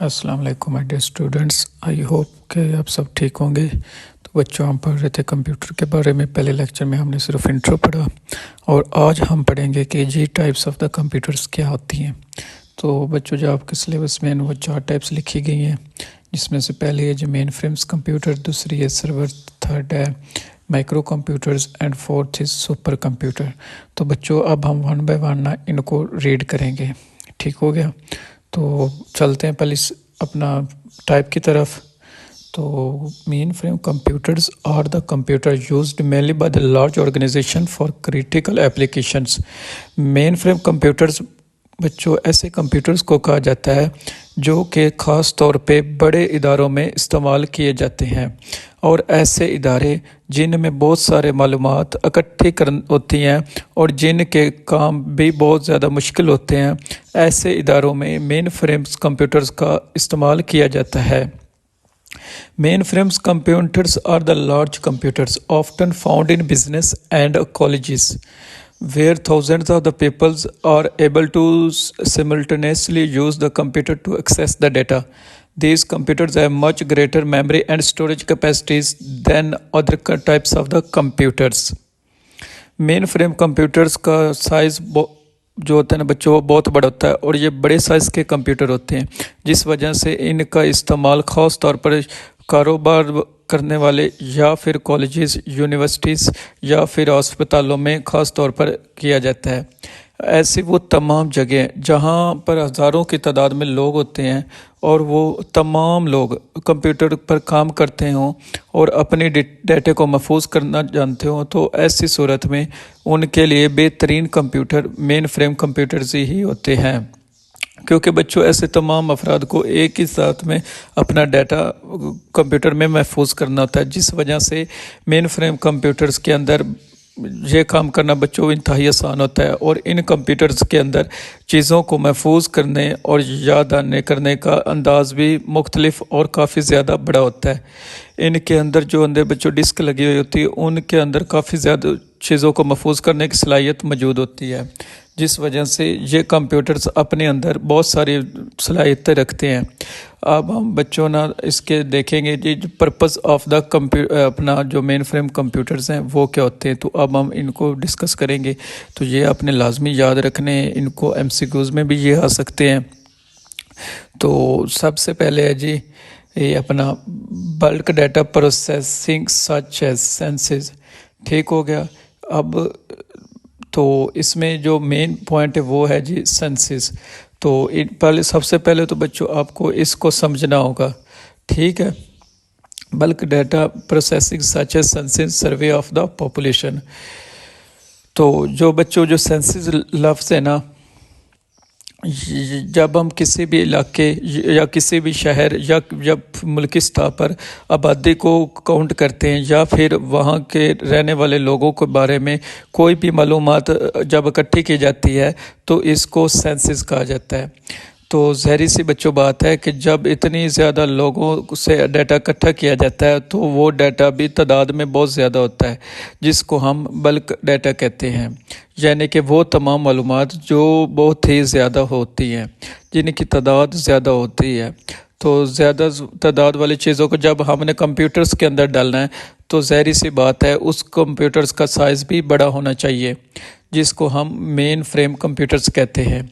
अस्सलाम वालेकुम my dear students. I hope कि आप सब ठीक होंगे। तो बच्चों, हम पढ़ रहे थे कंप्यूटर के बारे में। पहले लेक्चर में हमने सिर्फ इंट्रो पढ़ा और आज हम पढ़ेंगे कि जी टाइप्स ऑफ द कंप्यूटर्स क्या होती हैं। तो बच्चों, जो आपके सिलेबस में वो 4 टाइप्स लिखी गई हैं, जिसमें से पहले है जो मेन फ्रेम्स कंप्यूटर, दूसरी है सर्वर, थर्ड है micro computers and fourth is super computer. तो बच्चों, अब हम वन बाय वन ना इनको रीड करेंगे। ठीक हो गया? तो चलते हैं पहले अपना टाइप की तरफ। तो mainframe computers are the computer used mainly by the large organisation for critical applications. Mainframe computers बच्चों ऐसे कंप्यूटर्स को कहा जाता है जो कि ख़ास तौर पे बड़े इदारों में इस्तेमाल किए जाते हैं, और ऐसे इदारे जिनमें बहुत सारे मालूमात इकट्ठी कर होती हैं और जिनके काम भी बहुत ज़्यादा मुश्किल होते हैं, ऐसे इदारों में मेन फ्रेम्स कंप्यूटर्स का इस्तेमाल किया जाता है। Main frames computers are the large computers often found in business and colleges where thousands of the people are able to simultaneously use the computer to access the data. These computers have much greater memory and storage capacities than other types of the computers. Main frame computers का size जो होता है ना बच्चों, वो बहुत बड़ा होता है और ये बड़े साइज़ के कंप्यूटर होते हैं, जिस वजह से इनका इस्तेमाल ख़ास तौर पर कारोबार करने वाले या फिर कॉलेजेस, यूनिवर्सिटीज़ या फिर अस्पतालों में ख़ास तौर पर किया जाता है। ऐसी वो तमाम जगह जहाँ पर हज़ारों की तादाद में लोग होते हैं और वो तमाम लोग कंप्यूटर पर काम करते हों और अपने डेटे को महफूज करना जानते हों, तो ऐसी सूरत में उनके लिए बेहतरीन कंप्यूटर मेन फ्रेम कंप्यूटर्स ही होते हैं। क्योंकि बच्चों, ऐसे तमाम अफराद को एक ही साथ में अपना डाटा कंप्यूटर में महफूज करना होता है, जिस वजह से मेन फ्रेम कंप्यूटर्स के अंदर ये काम करना बच्चों इंतहाई आसान होता है। और इन कंप्यूटर्स के अंदर चीज़ों को महफूज करने और याद आने करने का अंदाज भी मुख्तलिफ और काफ़ी ज़्यादा बड़ा होता है। इनके अंदर जो अंदर बच्चों डिस्क लगी हुई होती है, उनके अंदर काफ़ी ज़्यादा चीज़ों को महफूज करने की सलाहियत मौजूद होती है, जिस वजह से ये कंप्यूटर्स अपने अंदर बहुत सारी सलाहियतें रखते हैं। अब हम बच्चों ना इसके देखेंगे जी पर्पस ऑफ द अपना जो मेन फ्रेम कंप्यूटर्स हैं वो क्या होते हैं। तो अब हम इनको डिस्कस करेंगे। तो ये आपने लाजमी याद रखने, इनको एमसीक्यूज़ में भी ये आ सकते हैं। तो सबसे पहले है जी ये अपना bulk data processing such as censuses. ठीक हो गया? अब तो इसमें जो मेन पॉइंट है वो है जी सेंसेस। तो पहले सबसे पहले तो बच्चों आपको इसको समझना होगा। ठीक है? Bulk data processing such as censuses survey of the population. तो जो बच्चों जो सेंसेस लफ्ज़ है ना, जब हम किसी भी इलाके या किसी भी शहर या जब मुल्की सतह पर आबादी को काउंट करते हैं या फिर वहाँ के रहने वाले लोगों के बारे में कोई भी मालूमात जब इकट्ठी की जाती है, तो इसको सेंसस कहा जाता है। तो ज़ाहिर सी बच्चों बात है कि जब इतनी ज़्यादा लोगों से डाटा इकट्ठा किया जाता है, तो वो डाटा भी तादाद में बहुत ज़्यादा होता है, जिसको हम बल्क डाटा कहते हैं। यानी कि वो तमाम मालूमात जो बहुत ही ज़्यादा होती हैं, जिनकी तादाद ज़्यादा होती है। तो ज़्यादा तादाद वाली चीज़ों को जब हमने कंप्यूटर्स के अंदर डालना है, तो ज़ाहिर सी बात है उस कंप्यूटर्स का साइज़ भी बड़ा होना चाहिए, जिसको हम मेन फ्रेम कंप्यूटर्स कहते हैं।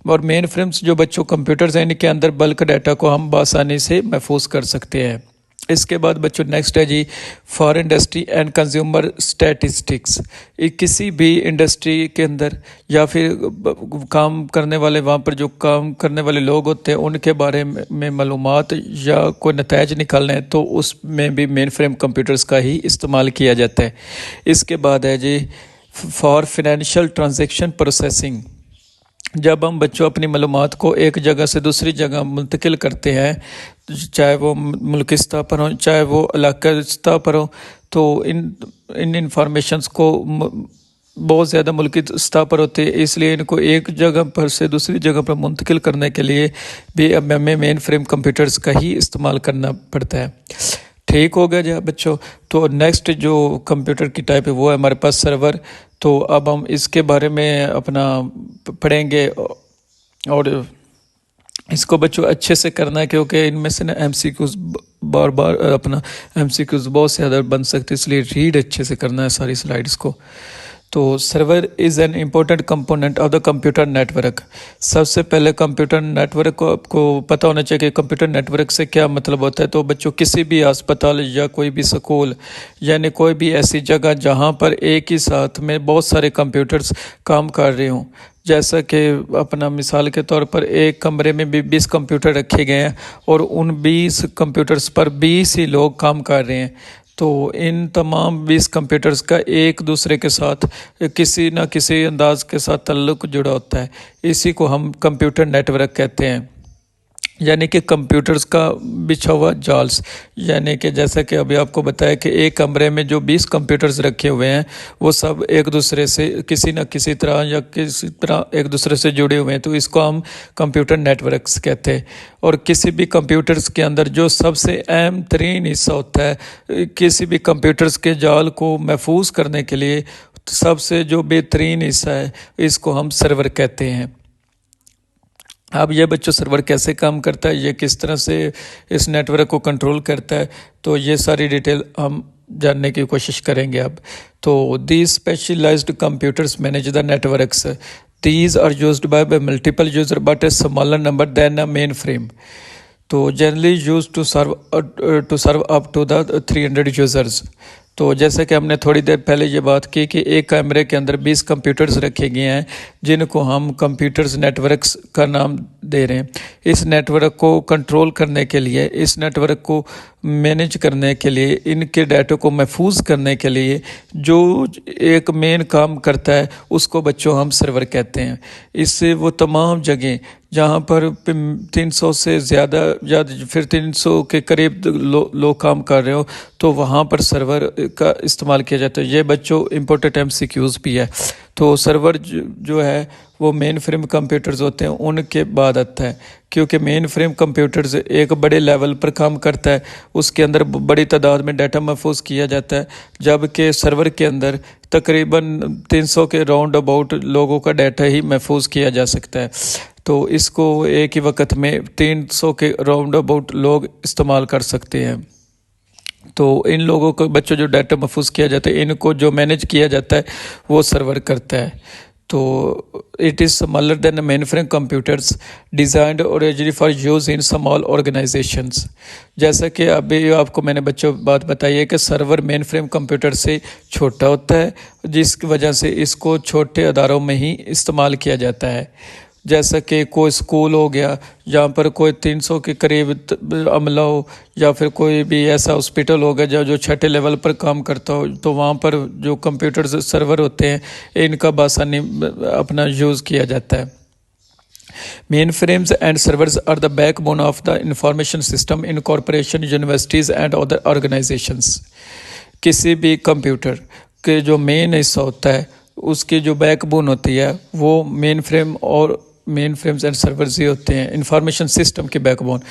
और मेन फ्रेम्स जो बच्चों कंप्यूटर्स हैं, इनके अंदर बल्क डाटा को हम बआसानी से महफूज कर सकते हैं। इसके बाद बच्चों नेक्स्ट है जी for industry and consumer statistics. किसी भी इंडस्ट्री के अंदर या फिर काम करने वाले, वहाँ पर जो काम करने वाले लोग होते हैं, उनके बारे में मालूमात या कोई नताइज निकालना है, तो उसमें भी मेन फ्रेम कंप्यूटर्स का ही इस्तेमाल किया जाता है। इसके बाद है जी फॉर फिनेंशियल ट्रांजेक्शन प्रोसेसिंग। जब हम बच्चों अपनी मालूमात को एक जगह से दूसरी जगह मुंतकिल करते हैं, चाहे वो मुल्की सतह पर हो चाहे वो इलाका सतह पर हो, तो इन इंफॉर्मेशंस को बहुत ज़्यादा मुल्की सतह पर होते हैं, इसलिए इनको एक जगह पर से दूसरी जगह पर मुंतकिल करने के लिए भी हमें मेन फ्रेम कंप्यूटर्स का ही इस्तेमाल करना पड़ता है। ठीक हो गया जी बच्चों? तो नेक्स्ट जो कंप्यूटर की टाइप है वो है हमारे पास सर्वर। तो अब हम इसके बारे में अपना पढ़ेंगे और इसको बच्चों अच्छे से करना है, क्योंकि इनमें से ना एमसीक्यूज बार बार अपना एमसीक्यूज बहुत से ज़्यादा बन सकते, इसलिए रीड अच्छे से करना है सारी स्लाइड्स को। तो server is an important component of the computer network. सबसे पहले कंप्यूटर नेटवर्क को आपको पता होना चाहिए कि कंप्यूटर नेटवर्क से क्या मतलब होता है। तो बच्चों, किसी भी अस्पताल या कोई भी स्कूल यानी कोई भी ऐसी जगह जहाँ पर एक ही साथ में बहुत सारे कंप्यूटर्स काम कर रहे हों, जैसा कि अपना मिसाल के तौर पर एक कमरे में भी 20 कंप्यूटर रखे गए हैं और उन 20 कंप्यूटर्स पर 20 ही लोग काम कर रहे हैं, तो इन तमाम 20 कंप्यूटर्स का एक दूसरे के साथ किसी न किसी अंदाज के साथ ताल्लुक़ जुड़ा होता है। इसी को हम कंप्यूटर नेटवर्क कहते हैं, यानी कि कंप्यूटर्स का बिछा हुआ जाल्स। यानी कि जैसा कि अभी आपको बताया कि एक कमरे में जो 20 कंप्यूटर्स रखे हुए हैं वो सब एक दूसरे से किसी न किसी तरह या किसी तरह एक दूसरे से जुड़े हुए हैं, तो इसको हम कंप्यूटर नेटवर्क्स कहते हैं। और किसी भी कंप्यूटर्स के अंदर जो सबसे अहम तरीन हिस्सा होता है, किसी भी कंप्यूटर्स के जाल को महफूज करने के लिए सबसे जो बेहतरीन हिस्सा है, इसको हम सर्वर कहते हैं। अब ये बच्चों सर्वर कैसे काम करता है, ये किस तरह से इस नेटवर्क को कंट्रोल करता है, तो ये सारी डिटेल हम जानने की कोशिश करेंगे अब। तो these specialized computers manage the networks. These are used by multiple user but a smaller number than a mainframe. तो generally use to serve up to the 300 users. तो जैसे कि हमने थोड़ी देर पहले ये बात की कि एक कमरे के अंदर 20 कंप्यूटर्स रखे गए हैं, जिनको हम कंप्यूटर्स नेटवर्क्स का नाम दे रहे हैं। इस नेटवर्क को कंट्रोल करने के लिए, इस नेटवर्क को मैनेज करने के लिए, इनके डाटा को महफूज करने के लिए जो एक मेन काम करता है, उसको बच्चों हम सर्वर कहते हैं। इससे वो तमाम जगह जहाँ पर 300 से ज़्यादा या फिर 300 के करीब लोग काम कर रहे हो, तो वहाँ पर सर्वर का इस्तेमाल किया जाता है। ये बच्चों इम्पोर्टेंट एमसीक्यूज़ भी है। तो सर्वर जो है वो मेन फ्रेम कंप्यूटर्स होते हैं, उनके बाद आता है, क्योंकि मेन फ्रेम कंप्यूटर्स एक बड़े लेवल पर काम करता है, उसके अंदर बड़ी तादाद में डाटा महफूज किया जाता है, जबकि सर्वर के अंदर तकरीबन 300 के राउंड अबाउट लोगों का डाटा ही महफूज किया जा सकता है। तो इसको एक ही वक्त में 300 के राउंड अबाउट लोग इस्तेमाल कर सकते हैं। तो इन लोगों को बच्चों जो डाटा महफूज किया जाता है, इनको जो मैनेज किया जाता है वो सर्वर करता है। तो it is smaller than main frame computers designed originally for use in small organisations. जैसा कि अभी आपको मैंने बच्चों बात बताई है कि सर्वर मेन फ्रेम कंप्यूटर से छोटा होता है, जिसकी वजह से इसको छोटे अदारों में ही इस्तेमाल किया जाता है। जैसा कि कोई स्कूल हो गया, जहाँ पर कोई 300 के करीब अमला हो, या फिर कोई भी ऐसा हॉस्पिटल हो गया जो छठे लेवल पर काम करता हो, तो वहाँ पर जो कंप्यूटर सर्वर होते हैं, इनका बासानी अपना यूज़ किया जाता है। Mainframes and servers are the backbone of the information system in corporation, universities and other organisations. किसी भी कंप्यूटर के जो मेन हिस्सा होता है, उसकी जो बैकबोन होती है, वो मेन फ्रेम और मेन फ्रेम्स एंड सर्वर्स ही होते हैं, इंफॉर्मेशन सिस्टम की बैकबोन।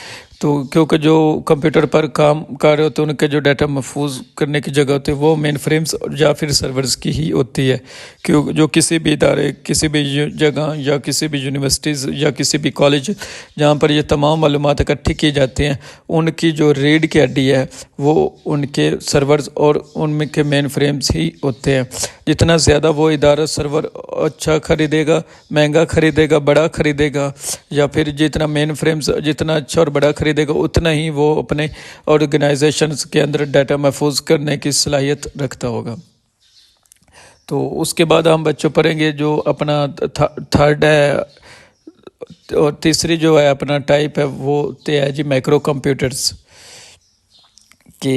तो क्योंकि जो कंप्यूटर पर काम कर रहे होते हैं, उनके जो डाटा महफूज करने की जगह होती है, वो मेन फ्रेम्स या फिर सर्वर्स की ही होती है। क्यों जो किसी भी इदारे, किसी भी जगह या किसी भी यूनिवर्सिटीज़ या किसी भी कॉलेज जहाँ पर ये तमाम मालूमात इकट्ठी की जाती हैं, उनकी जो रीड की हड्डी है वो उनके सर्वर्स और उनके मेन फ्रेम्स ही होते हैं। जितना ज़्यादा वो इदारा सर्वर अच्छा ख़रीदेगा, महंगा ख़रीदेगा, बड़ा ख़रीदेगा, या फिर जितना मेन फ्रेम्स जितना अच्छा और बड़ा ख़रीदेगा, उतना ही वो अपने ऑर्गेनाइजेशंस के अंदर डाटा महफूज करने की सलाहियत रखता होगा। तो उसके बाद हम बच्चों पढ़ेंगे जो अपना थर्ड है और तीसरी जो है अपना टाइप है, वो है जी माइक्रो कंप्यूटर्स के।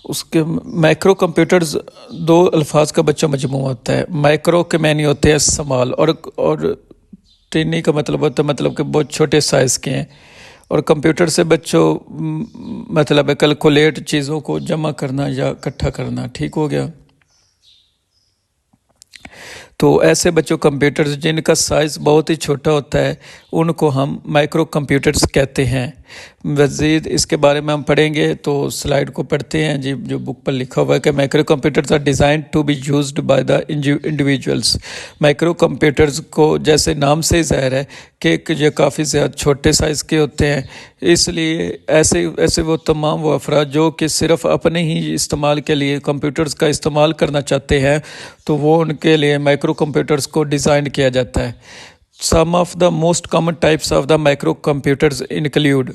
उसके माइक्रो कंप्यूटर्स दो अल्फाज का बच्चा मजमूआ होता है। माइक्रो के मैनी होते हैं स्मॉल, और टीनी का मतलब होता है मतलब कि बहुत छोटे साइज़ के हैं। और कंप्यूटर से बच्चों मतलब है कैलकुलेट, चीज़ों को जमा करना या इकट्ठा करना। ठीक हो गया। तो ऐसे बच्चों कंप्यूटर्स जिनका साइज़ बहुत ही छोटा होता है, उनको हम माइक्रो कंप्यूटर्स कहते हैं। मज़ीद इसके बारे में हम पढ़ेंगे, तो स्लाइड को पढ़ते हैं जी। जो बुक पर लिखा हुआ है कि microcomputers are design to be used by the individuals. Microcomputers को जैसे नाम से ही ज़ाहिर है कि ये काफ़ी ज़्यादा छोटे साइज़ के होते हैं, इसलिए ऐसे वो तमाम वो अफराद जो कि सिर्फ़ अपने ही इस्तेमाल के लिए कंप्यूटर्स का इस्तेमाल करना चाहते हैं, तो वो उनके लिए माइक्रो कंप्यूटर्स को डिज़ाइन किया जाता है। Some of the most common types of the microcomputers include,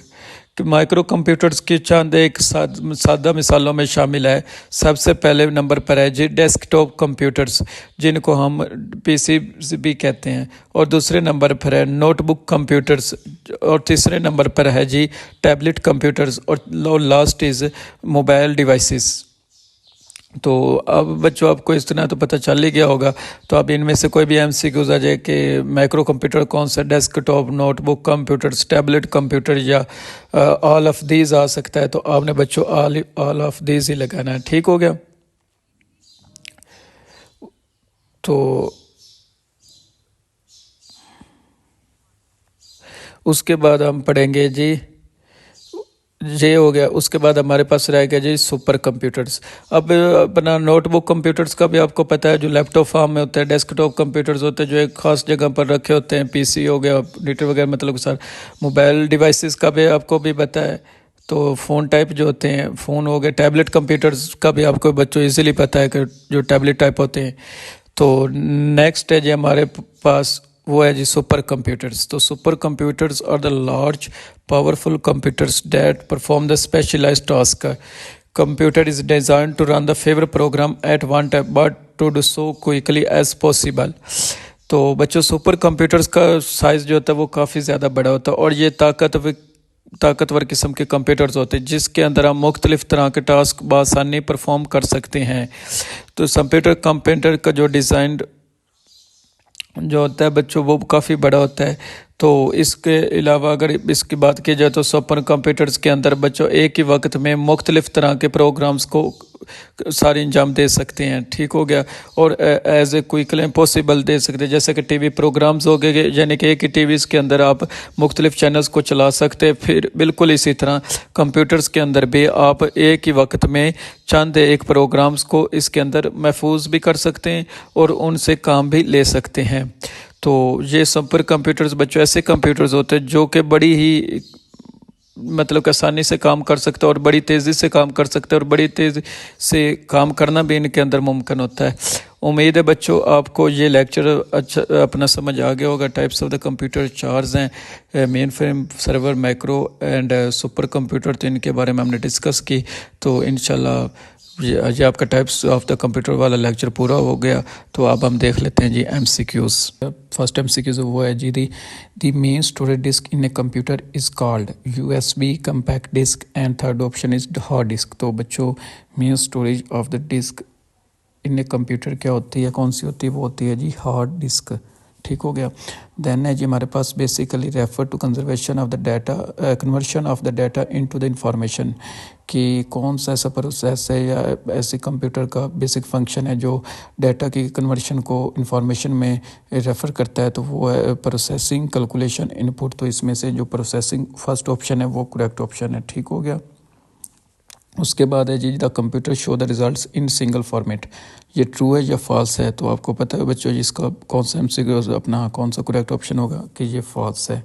microcomputers की चंद एक सादा मिसालों में शामिल है। सबसे पहले नंबर पर है जी डेस्कटॉप कंप्यूटर्स, जिनको हम पीसी भी कहते हैं, और दूसरे नंबर पर है नोटबुक कंप्यूटर्स, और तीसरे नंबर पर है जी टैबलेट कंप्यूटर्स, और लास्ट इज़ मोबाइल डिवाइसेस। तो अब बच्चों आपको इस तरह तो पता चल ही गया होगा। तो अब इनमें से कोई भी एमसीक्यूज आ जाए कि माइक्रो कंप्यूटर कौन सा, desktop, notebook computers, tablet computer या ऑल ऑफ दीज आ सकता है, तो आपने बच्चों ऑल ऑफ दीज ही लगाना है। ठीक हो गया। तो उसके बाद हम पढ़ेंगे जी, ये हो गया। उसके बाद हमारे पास रह गया जी सुपर कंप्यूटर्स। अब अपना नोटबुक कंप्यूटर्स का भी आपको पता है, जो लैपटॉप फॉर्म में होता है। डेस्कटॉप कंप्यूटर्स होते हैं जो एक ख़ास जगह पर रखे होते हैं। पीसी हो गया, मीटर वगैरह, मतलब सर मोबाइल डिवाइसेस का भी आपको भी पता है। तो फ़ोन टाइप जो होते हैं, फ़ोन हो गए। टैबलेट कंप्यूटर्स का भी आपको बच्चों इजीली पता है कि जो टैबलेट टाइप होते हैं। तो नेक्स्ट है जी हमारे पास, वो है जी सुपर कंप्यूटर्स। तो supercomputers are the large powerful computers that perform the specialised task. Computer is design to run the favourite program at one time but to do so quickly as possible. तो बच्चों super computers का size जो होता है वो काफ़ी ज़्यादा बड़ा होता है, और ये ताकतवर किस्म के कंप्यूटर्स होते हैं जिसके अंदर हम मुख्तलिफ तरह के टास्क बआसानी परफॉर्म कर सकते हैं। तो कंप्यूटर का जो डिज़ाइन जो होता है बच्चों वो काफ़ी बड़ा होता है। तो इसके अलावा अगर इसकी बात की जाए तो सुपर कंप्यूटर्स के अंदर बच्चों एक ही वक्त में मुख्तलिफ तरह के प्रोग्राम्स को सारे अंजाम दे सकते हैं। ठीक हो गया। और एज ए क्विकली पॉसिबल दे सकते हैं, जैसे कि टीवी प्रोग्राम्स हो गए, यानी कि एक ही टीवी के अंदर आप मुख्तलिफ चैनल्स को चला सकते हैं। फिर बिल्कुल इसी तरह कंप्यूटर्स के अंदर भी आप एक ही वक्त में चंद एक प्रोग्राम्स को इसके अंदर महफूज भी कर सकते हैं और उनसे काम भी ले सकते हैं। तो ये सुपर कंप्यूटर्स बच्चों ऐसे कंप्यूटर्स होते हैं जो कि बड़ी ही मतलब कि आसानी से काम कर सकते हैं और बड़ी तेज़ी से काम कर सकते हैं, और बड़ी तेज़ी से काम करना भी इनके अंदर मुमकिन होता है। उम्मीद है बच्चों आपको ये लेक्चर अच्छा अपना समझ आ गया होगा। Types of the computer charge हैं, mainframe, server, micro and supercomputer, तो इनके बारे में हमने डिस्कस की। तो इंशाल्लाह ये आपका टाइप्स ऑफ द कंप्यूटर वाला लेक्चर पूरा हो गया। तो अब हम देख लेते हैं जी एमसीक्यूज़। फर्स्ट एमसीक्यूज़ वो है जी the main storage disk in a computer is called USB compact disk and third option is hard disk. तो बच्चों main storage of the disk in a computer क्या होती है, कौन सी होती है, वो होती है जी हार्ड डिस्क। ठीक हो गया। देन है जी हमारे पास basically refer to conservation of the data, conversion of the data into the information, कि कौन सा ऐसा प्रोसेस है या ऐसे कंप्यूटर का बेसिक फंक्शन है जो डाटा की कन्वर्शन को इंफॉर्मेशन में रेफ़र करता है, तो वो है प्रोसेसिंग, कैलकुलेशन, इनपुट। तो इसमें से जो प्रोसेसिंग फर्स्ट ऑप्शन है वो करेक्ट ऑप्शन है। ठीक हो गया। उसके बाद है जी the computer show the results in single format, ये ट्रू है या फॉल्स है। तो आपको पता है बच्चों इसका कौन सा एमसीक्यू अपना कौन सा करेक्ट ऑप्शन होगा कि ये फॉल्स है।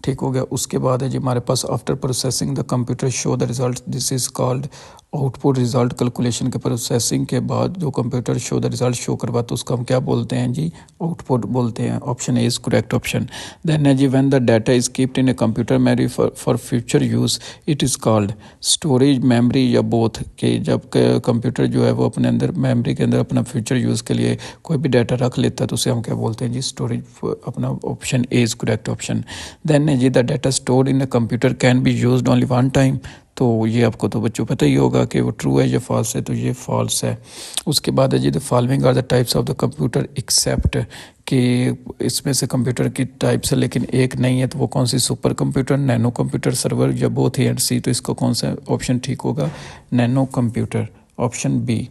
ठीक हो गया। उसके बाद है जी हमारे पास after processing the computer show the result, this is called output result. Calculation के प्रोसेसिंग के बाद जो computer show the result show करवाता तो उसका हम क्या बोलते हैं जी, आउटपुट बोलते हैं। Option A is correct option. Then है जी when the data is keeped in a computer memory for future use it is called storage, memory या बोथ, के जब कंप्यूटर जो है वो अपने अंदर मेमोरी के अंदर अपना फ्यूचर यूज़ के लिए कोई भी डाटा रख लेता है तो उसे हम क्या बोलते हैं जी, स्टोरेज। अपना option A is correct option. Then जी the data stored in a computer can be used only one time, तो ये आपको तो बच्चों पता ही होगा कि वो ट्रू है या फॉल्स है, तो ये फॉल्स है। उसके बाद है जी the following are the types of the computer except, कि इसमें से कंप्यूटर की टाइप्स है लेकिन एक नहीं है, तो वो कौन सी, supercomputer, nano computer, server या बोथ ए एंड सी। तो इसका कौन सा ऑप्शन ठीक होगा, नैनो कंप्यूटर, ऑप्शन बी।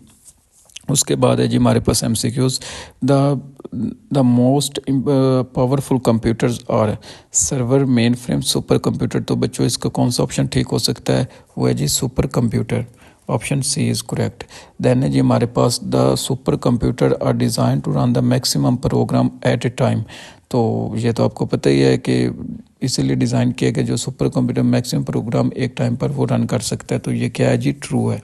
उसके बाद है जी हमारे पास MCQs। The most powerful computers और server mainframe supercomputer. तो बच्चों इसका कौन सा ऑप्शन ठीक हो सकता है, वो है जी supercomputer, option C is correct. Then है जी हमारे पास the supercomputer are design to run the maximum program at a time. तो ये तो आपको पता ही है कि इसीलिए डिज़ाइन किया गया जो सुपर कंप्यूटर मैक्सिमम प्रोग्राम एक टाइम पर वो रन कर सकता है। तो ये क्या है जी, ट्रू है।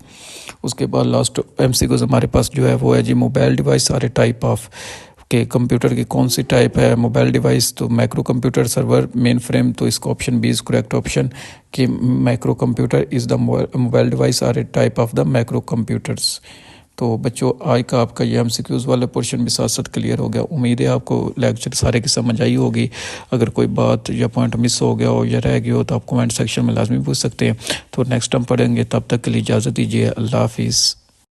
उसके बाद लास्ट MCQs हमारे पास जो है वो है जी mobile device are a type of, के कंप्यूटर की कौन सी टाइप है मोबाइल डिवाइस। तो microcomputer, server, mainframe. तो इसका option B is correct option कि microcomputer is the mobile device are a type of the microcomputers. तो बच्चों आज का आपका ये MCQs वाला पोर्शन भी साथ साथ क्लियर हो गया। उम्मीद है आपको लेक्चर सारे की समझ आई होगी। अगर कोई बात या पॉइंट मिस हो गया हो या रह गया हो तो आप कमेंट सेक्शन में लाजमी पूछ सकते हैं। तो नेक्स्ट टाइम पढ़ेंगे, तब तक के लिए इजाज़त दीजिए। अल्लाह हाफिज़।